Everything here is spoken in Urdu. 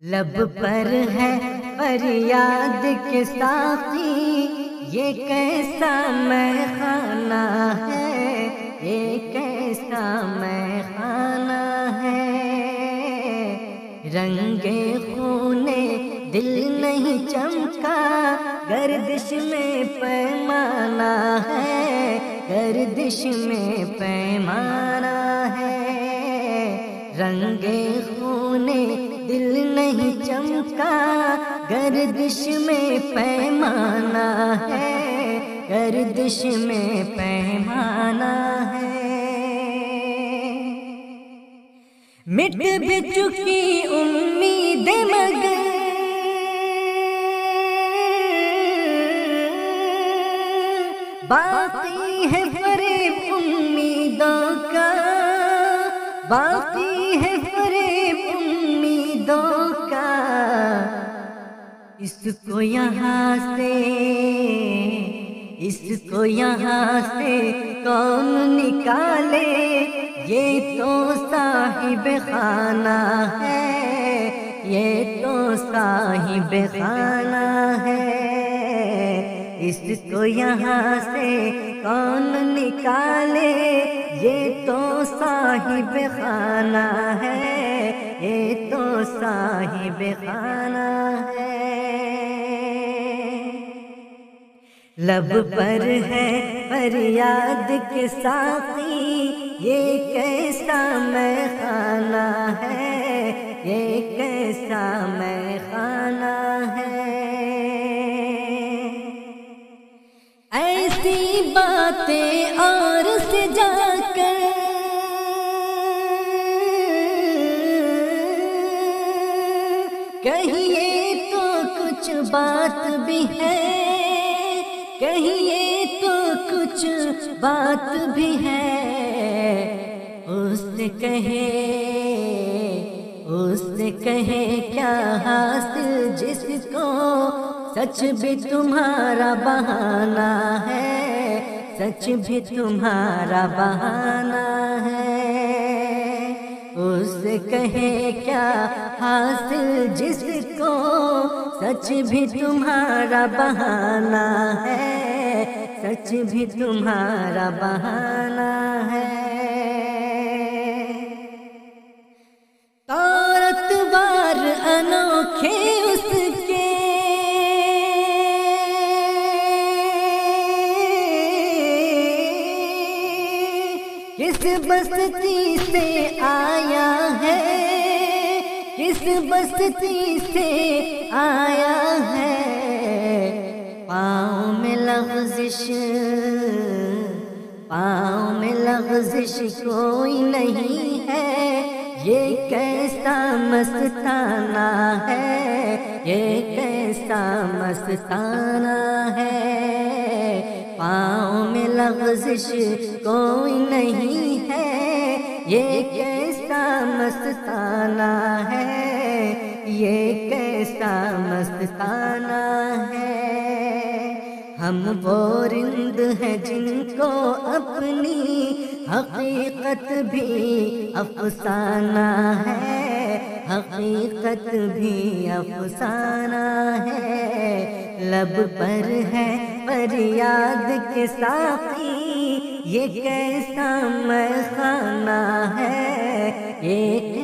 لب پر ہے فریاد کے ساقی، یہ کیسا میں خانہ ہے، یہ کیسا میں خانہ ہے۔ رنگے خونے دل نہیں چمکا، گردش میں پیمانہ ہے، گردش میں پیمانہ ہے۔ رنگے خونے دل نہیں چمکا، گردش میں پیمانہ ہے، گردش میں پیمانہ ہے۔ مٹ بھی چکی امید مگر باقی ہے فریب امیدوں کا، باقی ہے فریب امیدوں کا۔ اس کو یہاں سے، اس کو یہاں سے کون نکالے، یہ تو صاحب خانہ ہے، یہ تو صاحب خانہ ہے۔ اس کو یہاں سے کون نکالے، یہ تو صاحب خانہ ہے، یہ تو صاحب خانہ ہے۔ لب پر ہے فریاد کے ساقی، یہ کیسا میں خانہ ہے، یہ کیسا میں خانہ ہے۔ ایسی باتیں اور سے جا کر کہیے تو کچھ بات بھی ہے، کہیے تو کچھ بات بھی ہے۔ اس سے کہے کیا حاصل جس کو سچ بھی تمہارا بہانہ ہے، سچ بھی تمہارا بہانہ ہے۔ اس سے کہے کیا حاصل جس کو سچ بھی تمہارا بہانہ ہے، سچ بھی تمہارا بہانہ ہے۔ طاقت وار انوکھے اس کے کس بستی سے آیا ہے، کس بستی سے آیا ہے۔ پاؤں میں لغزش، پاؤں میں لغزش کوئی نہیں ہے، یہ کیسا مستانہ ہے، یہ کیسا مستانہ ہے۔ پاؤں میں لغزش کوئی نہیں ہے، یہ کیسا مستانہ ہے، یہ کیسا مستانہ ہے۔ ہم وہ رند ہیں جن کو اپنی حقیقت بھی افسانہ ہے، حقیقت بھی افسانہ ہے۔ لب پر ہے فریاد کے ساقی، یہ کیسا میں خانہ ہے، یہ